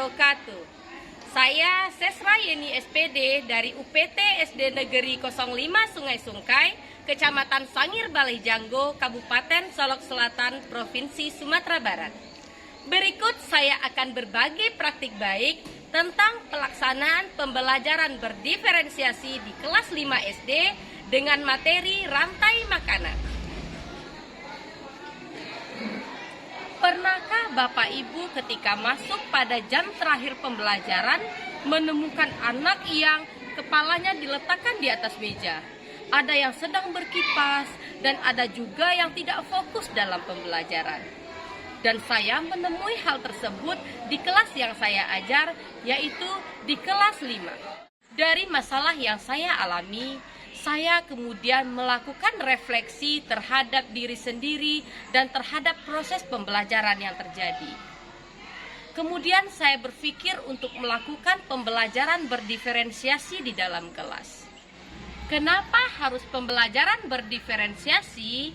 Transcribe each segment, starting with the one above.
wabarakatuh. Saya Sesra Yeni SPD dari UPT SD Negeri 05 Sungai Sungkai, Kecamatan Sangir Balai Janggo, Kabupaten Solok Selatan, Provinsi Sumatera Barat. Berikut saya akan berbagi praktik baik tentang pelaksanaan pembelajaran berdiferensiasi di kelas 5 SD dengan materi rantai makanan. Pernahkah Bapak Ibu ketika masuk pada jam terakhir pembelajaran menemukan anak yang kepalanya diletakkan di atas meja? Ada yang sedang berkipas dan ada juga yang tidak fokus dalam pembelajaran. Dan saya menemui hal tersebut di kelas yang saya ajar, yaitu di kelas 5. Dari masalah yang saya alami, saya kemudian melakukan refleksi terhadap diri sendiri dan terhadap proses pembelajaran yang terjadi. Kemudian saya berpikir untuk melakukan pembelajaran berdiferensiasi di dalam kelas. Kenapa harus pembelajaran berdiferensiasi?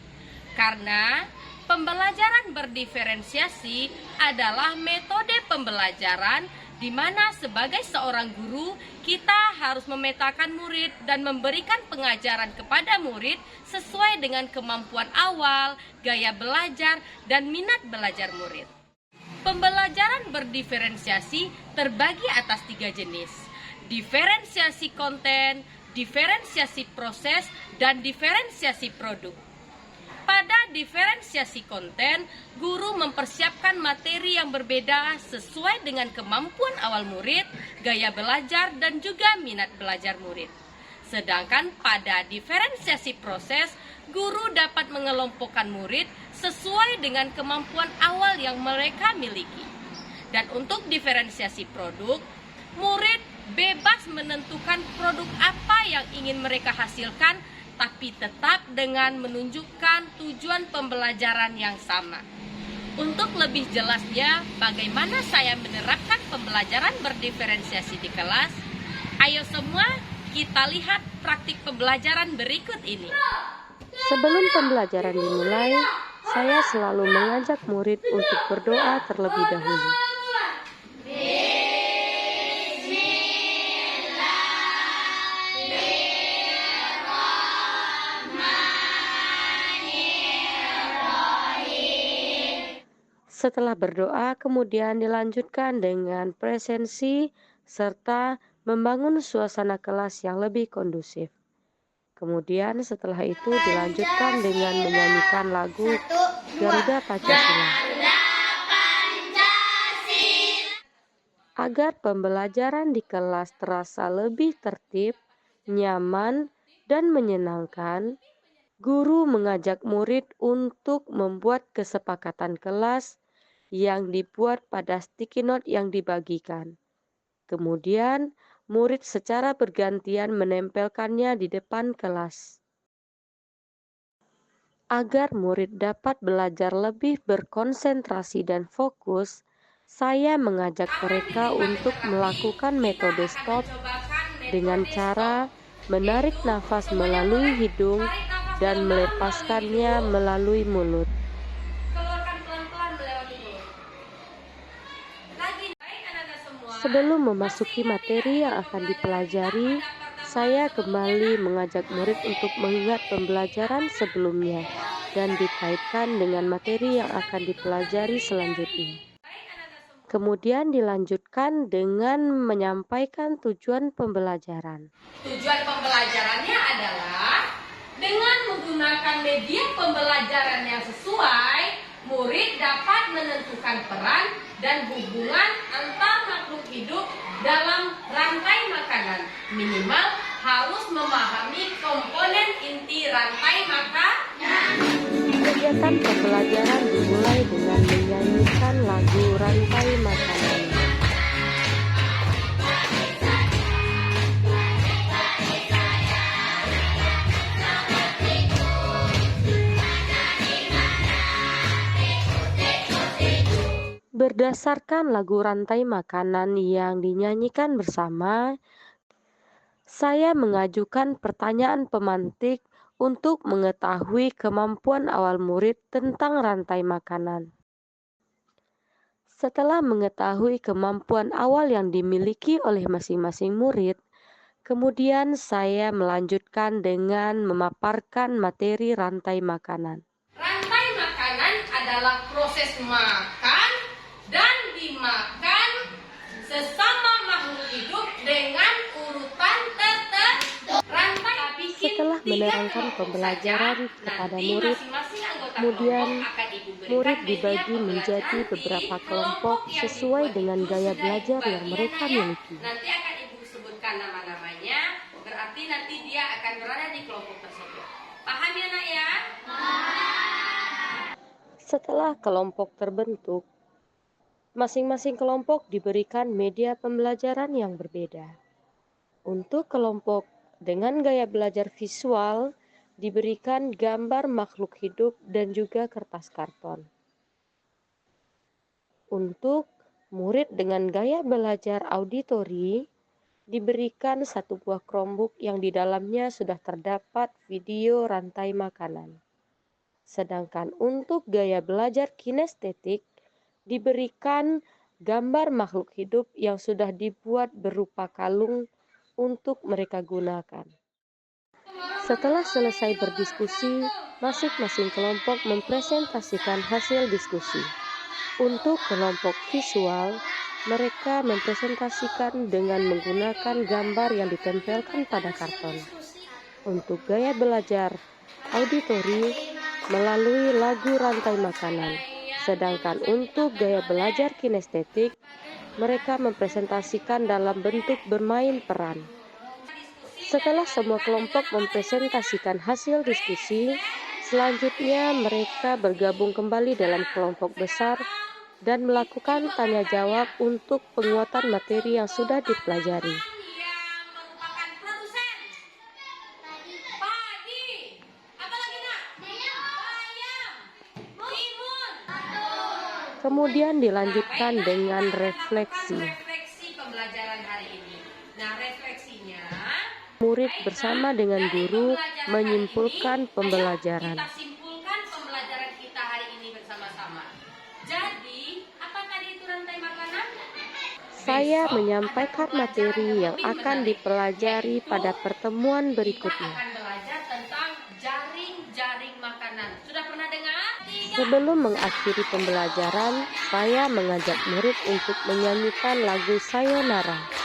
Karena pembelajaran berdiferensiasi adalah metode pembelajaran di mana sebagai seorang guru kita harus memetakan murid dan memberikan pengajaran kepada murid sesuai dengan kemampuan awal, gaya belajar, dan minat belajar murid. Pembelajaran berdiferensiasi terbagi atas 3 jenis: diferensiasi konten, diferensiasi proses, dan diferensiasi produk. Pada diferensiasi konten, guru mempersiapkan materi yang berbeda sesuai dengan kemampuan awal murid, gaya belajar, dan juga minat belajar murid. Sedangkan pada diferensiasi proses, guru dapat mengelompokkan murid sesuai dengan kemampuan awal yang mereka miliki. Dan untuk diferensiasi produk, murid bebas menentukan produk apa yang ingin mereka hasilkan, tapi tetap dengan menunjukkan tujuan pembelajaran yang sama. Untuk lebih jelasnya bagaimana saya menerapkan pembelajaran berdiferensiasi di kelas, ayo semua kita lihat praktik pembelajaran berikut ini. Sebelum pembelajaran dimulai, saya selalu mengajak murid untuk berdoa terlebih dahulu. Setelah berdoa, kemudian dilanjutkan dengan presensi serta membangun suasana kelas yang lebih kondusif. Kemudian setelah itu dilanjutkan dengan menyanyikan lagu Garuda Pancasila. Agar pembelajaran di kelas terasa lebih tertib, nyaman, dan menyenangkan, guru mengajak murid untuk membuat kesepakatan kelas yang dibuat pada sticky note yang dibagikan. Kemudian, murid secara bergantian menempelkannya di depan kelas. Agar murid dapat belajar lebih berkonsentrasi dan fokus, saya mengajak mereka untuk melakukan metode stop dengan cara menarik nafas melalui hidung dan melepaskannya melalui mulut. Sebelum memasuki materi yang akan dipelajari, saya kembali mengajak murid untuk mengingat pembelajaran sebelumnya dan dikaitkan dengan materi yang akan dipelajari selanjutnya. Kemudian dilanjutkan dengan menyampaikan tujuan pembelajaran. Tujuan pembelajarannya adalah dengan menggunakan media pembelajaran yang sesuai, murid dapat menentukan peran dan hubungan antar makhluk hidup dalam rantai makanan. Minimal harus memahami komponen inti rantai makanan. Kegiatan pembelajaran dimulai dengan menyanyikan lagu Rantai Makanan. Berdasarkan lagu Rantai Makanan yang dinyanyikan bersama, saya mengajukan pertanyaan pemantik untuk mengetahui kemampuan awal murid tentang rantai makanan. Setelah mengetahui kemampuan awal yang dimiliki oleh masing-masing murid, kemudian saya melanjutkan dengan memaparkan materi rantai makanan. Rantai makanan adalah proses makan dan dimakan sesama makhluk hidup dengan urutan tertentu. Setelah menerangkan pembelajaran kepada murid, kemudian murid dibagi menjadi beberapa kelompok sesuai dengan gaya belajar yang mereka miliki. Nanti akan Ibu sebutkan nama-namanya, berarti nanti dia akan berada di kelompok tersebut. Paham ya nak ya? Setelah kelompok terbentuk, masing-masing kelompok diberikan media pembelajaran yang berbeda. Untuk kelompok dengan gaya belajar visual, diberikan gambar makhluk hidup dan juga kertas karton. Untuk murid dengan gaya belajar auditori, diberikan satu buah Chromebook yang di dalamnya sudah terdapat video rantai makanan. Sedangkan untuk gaya belajar kinestetik, diberikan gambar makhluk hidup yang sudah dibuat berupa kalung untuk mereka gunakan. Setelah selesai berdiskusi, masing-masing kelompok mempresentasikan hasil diskusi. Untuk kelompok visual, mereka mempresentasikan dengan menggunakan gambar yang ditempelkan pada karton. Untuk gaya belajar auditori, melalui lagu rantai makanan. Sedangkan untuk gaya belajar kinestetik, mereka mempresentasikan dalam bentuk bermain peran. Setelah semua kelompok mempresentasikan hasil diskusi, selanjutnya mereka bergabung kembali dalam kelompok besar dan melakukan tanya jawab untuk penguatan materi yang sudah dipelajari. Kemudian dilanjutkan dengan refleksi. Pembelajaran hari ini. Nah, refleksinya murid bersama dengan guru menyimpulkan pembelajaran. Kita simpulkan pembelajaran kita hari ini bersama-sama. Jadi, apa tadi itu rantai makanan? Saya menyampaikan materi yang akan dipelajari pada pertemuan berikutnya. Kita akan belajar tentang jaring-jaring makanan. Sudah pernah dengar? Sebelum mengakhiri pembelajaran, saya mengajak murid untuk menyanyikan lagu Sayonara.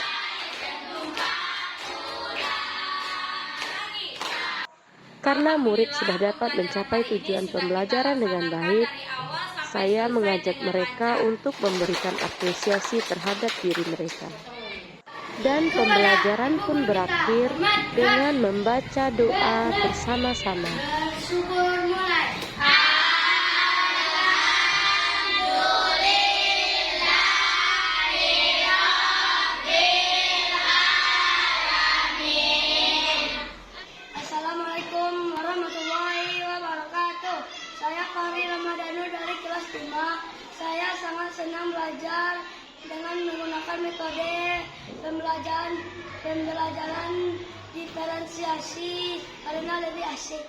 Karena murid sudah dapat mencapai tujuan pembelajaran dengan baik, saya mengajak mereka untuk memberikan apresiasi terhadap diri mereka. Dan pembelajaran pun berakhir dengan membaca doa bersama-sama. Assalamualaikum warahmatullahi wabarakatuh. Saya Fahri Ramadhanu dari kelas 5. Saya sangat senang belajar dengan menggunakan metode pembelajaran diferensiasi karena lebih asik.